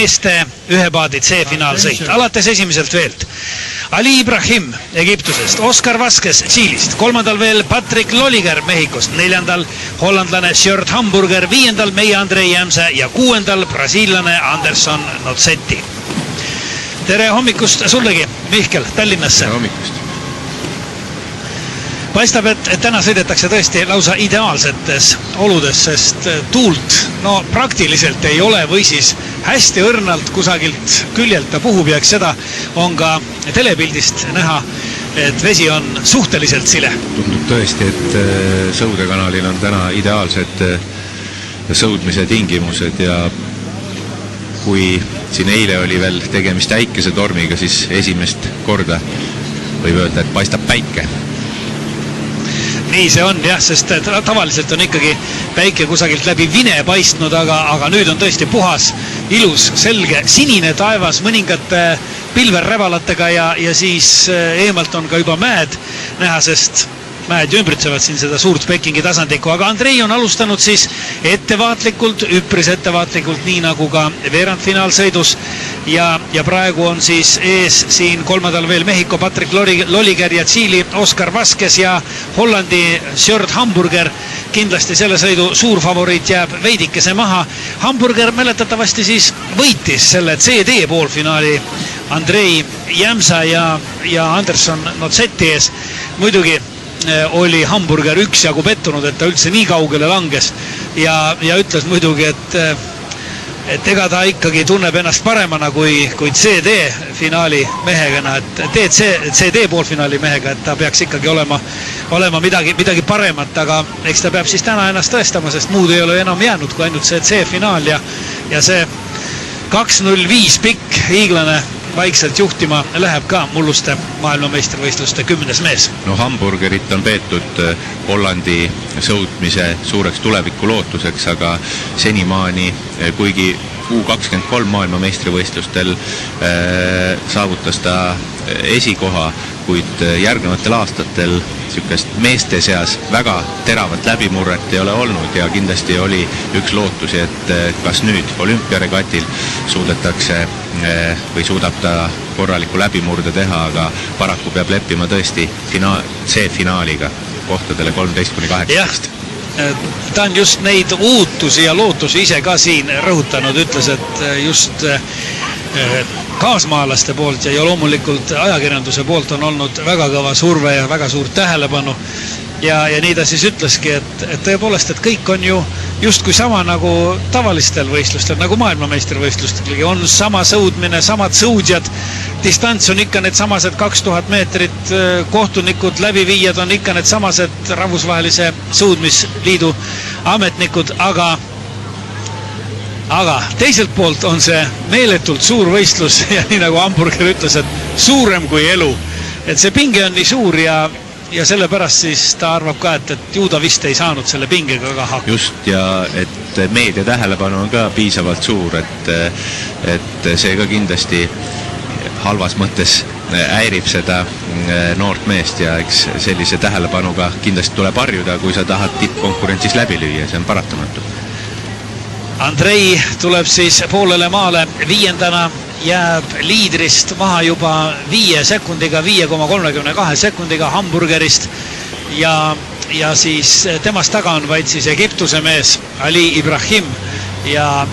meeste ühepaadi C-finaalsõit. Alates esimeselt veelt Ali Ibrahim Egiptusest, Oscar Vasquez Tšiilist, kolmandal veel Patrick Loliger Mehhikost, neljandal hollandlane Sjord Hamburger, viiendal meie Andrei Jämse ja kuuendal brasiillane Anderson Notsetti. Tere hommikust sullegi, Mihkel, Tallinnasse. Hommikust. Paistab, et täna sõidetakse tõesti lausa ideaalsetes oludes, sest tuult praktiliselt ei ole või siis hästi õrnalt kusagilt küljelt ta puhub ja eks seda on ka telepildist näha, et vesi on suhteliselt sile. Tundub tõesti, et Sõudekanalil on täna ideaalsed sõudmise tingimused ja kui siin eile oli veel tegemist äikese tormiga, siis esimest korda võib öelda, et paistab päike. Nii see on jah, sest tavaliselt on ikkagi päike kusagilt läbi vine paistnud, aga nüüd on tõesti puhas, ilus, selge, sinine taevas mõningate pilverräbalatega ja siis eemalt on ka juba mäed näha, sest mäed ju ümbritsevad siin seda suurt Pekingi tasandikku, aga Andrei on alustanud siis ettevaatlikult, üpris ettevaatlikult, nii nagu ka veerandfinaalsõidus ja praegu on siis ees siin kolmandal veel Mehhiko Patrick Loliger ja Tšiili Oscar Vasquez ja Hollandi Sjord Hamburger. Kindlasti selle sõidu suur favoriit jääb veidikese maha. Hamburger mäletatavasti siis võitis selle CD poolfinaali Andrei Jämsa ja Anderson Notsetti ees. Muidugi oli Hamburger üksjagu pettunud, et ta üldse nii kaugele langes ja ütles muidugi, et ega ta ikkagi tunneb ennast paremana kui CD finaali mehega, et CD poolfinaali mehega, et ta peaks ikkagi olema midagi paremat, aga eks ta peab siis täna ennast tõestama, sest muud ei ole enam jäänud kui ainult see C-finaal ja see 2.05 pikk hiiglane vaikselt juhtima läheb ka mulluste maailmameistrivõistluste 10. mees. No Hamburgerit on peetud Hollandi sõudmise suureks tulevikulootuseks, aga senimaani, kuigi U23 maailmameistrivõistlustel saavutas ta esikoha, kuid järgnevatel aastatel sükest meeste seas väga teravat läbimurret ei ole olnud ja kindlasti oli üks lootusi, et kas nüüd olümpiaregatil suudetakse või suudab ta korraliku läbimurde teha, aga paraku peab leppima tõesti C-finaaliga kohtadele 13-18. Jah, ta on just neid uutusi ja lootusi ise ka siin rõhutanud, ütles, et just kaasmaalaste poolt ja loomulikult ajakirjanduse poolt on olnud väga kõva surve ja väga suurt tähelepanu ja nii ta siis ütleski, et tõepoolest, et kõik on ju justkui sama nagu tavalistel võistlustel, nagu maailmameistrivõistlustel on sama sõudmine, samad sõudjad, distants on ikka need samased 2000 meetrit, kohtunikud, läbiviijad on ikka need samased rahvusvahelise sõudmisliidu ametnikud, aga teiselt poolt on see meeletult suur võistlus ja nii nagu Hamburger ütles, et suurem kui elu, et see pinge on nii suur ja sellepärast siis ta arvab ka, et ju ta vist ei saanud selle pingega ka hakkama. Just, ja et meedia tähelepanu on ka piisavalt suur, et see ka kindlasti halvas mõttes häirib seda noort meest ja eks sellise tähelepanuga kindlasti tuleb harjuda, kui sa tahad tippkonkurentsis läbi lüüa, see on paratamatu. Andrei tuleb siis poolele maale viiendana, jääb liidrist maha juba 5 sekundiga, 5,32 sekundiga Hamburgerist ja siis temast taga on vaid siis Egiptuse mees Ali Ibrahim ja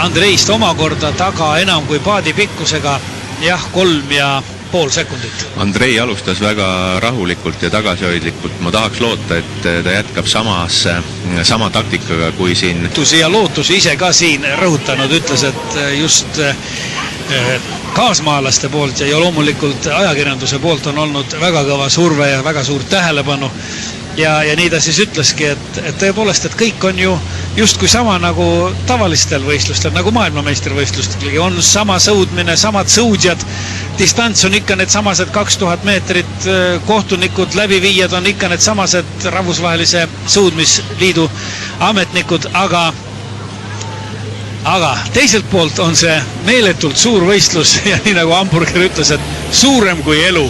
Andreist omakorda taga enam kui paadi pikkusega 3,5 sekundit. Andrei alustas väga rahulikult ja tagasihoidlikult. Ma tahaks loota, et ta jätkab sama taktikaga kui siin. Ja lootusi ise ka siin rõhutanud, ütles, et just kaasmaalaste poolt ja loomulikult ajakirjanduse poolt on olnud väga kõva surve ja väga suurt tähelepanu ja nii ta siis ütleski, et tõepoolest, et kõik on ju justkui sama nagu tavalistel võistlustel, nagu maailmameistrivõistlustel on sama sõudmine, samad sõudjad, distants on ikka need samased 2000 meetrit, kohtunikud, läbiviijad on ikka need samased rahvusvahelise sõudmisliidu ametnikud, aga teiselt poolt on see meeletult suur võistlus ja nii nagu Hamburger ütles, et suurem kui elu,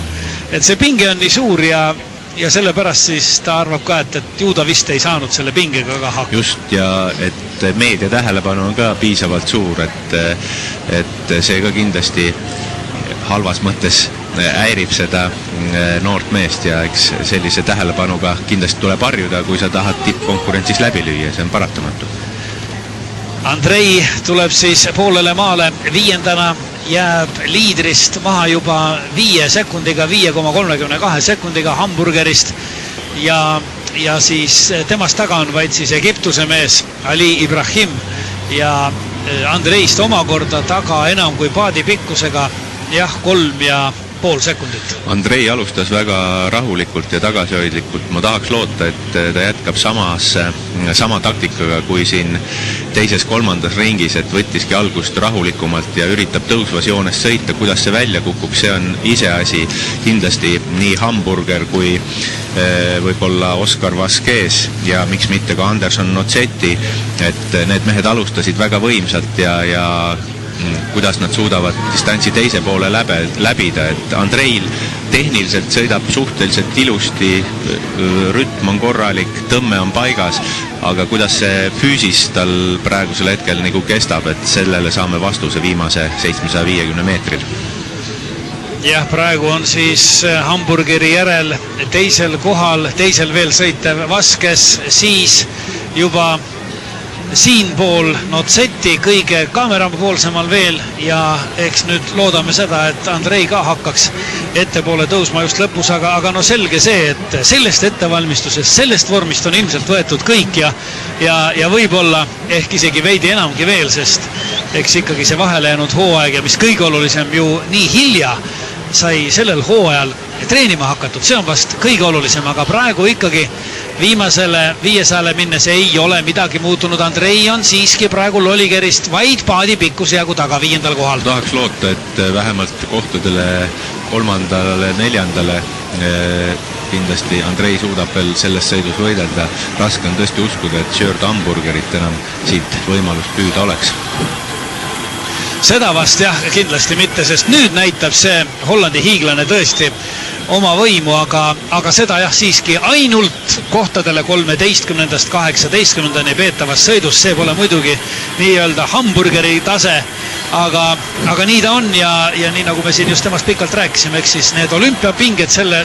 et see pinge on nii suur ja ja sellepärast siis ta arvab ka, et ju ta vist ei saanud selle pingega ka hakkama. Just, ja et meedia tähelepanu on ka piisavalt suur, et see ka kindlasti halvas mõttes häirib seda noort meest ja eks sellise tähelepanuga kindlasti tuleb harjuda, kui sa tahad tippkonkurentsis läbi lüüa, see on paratamatu. Andrei tuleb siis poolele maale viiendana, jääb liidrist maha juba 5 sekundiga, 5,32 sekundiga Hamburgerist ja siis temast taga on vaid siis Egiptuse mees Ali Ibrahim ja Andreist omakorda taga enam kui paadi pikkusega 3,5 sekundit. Andrei alustas väga rahulikult ja tagasihoidlikult. Ma tahaks loota, et ta jätkab sama taktikaga kui siin teises-kolmandas ringis, et võttiski algust rahulikumalt ja üritab tõusvas joones sõita. Kuidas see välja kukub, see on iseasi. Kindlasti nii Hamburger kui võib-olla Oskar Vasquez ja miks mitte ka Anderson Noceti, et need mehed alustasid väga võimsalt ja kuidas nad suudavad distantsi teise poole läbida, et Andreil tehniliselt sõidab suhteliselt ilusti, rütm on korralik, tõmme on paigas, aga kuidas see füüsis tal praegusel hetkel nagu kestab, et sellele saame vastuse viimase 750 meetril. Jah, praegu on siis Hamburgeri järel teisel kohal, teisel veel sõitev Vasquez, siis juba siinpool Noceti kõige kaamerapoolsemal veel ja eks nüüd loodame seda, et Andrei ka hakkaks ettepoole tõusma just lõpus, aga no selge see, et sellest ettevalmistusest, sellest vormist on ilmselt võetud kõik ja võib-olla ehk isegi veidi enamgi veel, sest eks ikkagi see vahele jäänud hooaeg ja mis kõige olulisem ju nii hilja sai sellel hooajal treenima hakatud, see on vast kõige olulisem, aga praegu ikkagi viimasele 500 minnes ei ole midagi muutunud. Andrei on siiski praegu Lolligerist vaid paadi pikkuse jagu taga 5. kohal. Tahaks loota, et vähemalt kohtadele 3., 4. kindlasti Andrei suudab veel selles sõidus võidelda. Raske on tõesti uskuda, et Sjörd Hamburgerit enam siit võimalust püüda oleks. Seda vast jah, kindlasti mitte, sest nüüd näitab see Hollandi hiiglane tõesti oma võimu, aga seda jah siiski ainult kohtadele 13. 18. peetavas sõidus, see pole muidugi nii-öelda Hamburgeri tase, aga nii ta on ja nii nagu me siin just temast pikalt rääkisime, eks siis need olümpiapinged selle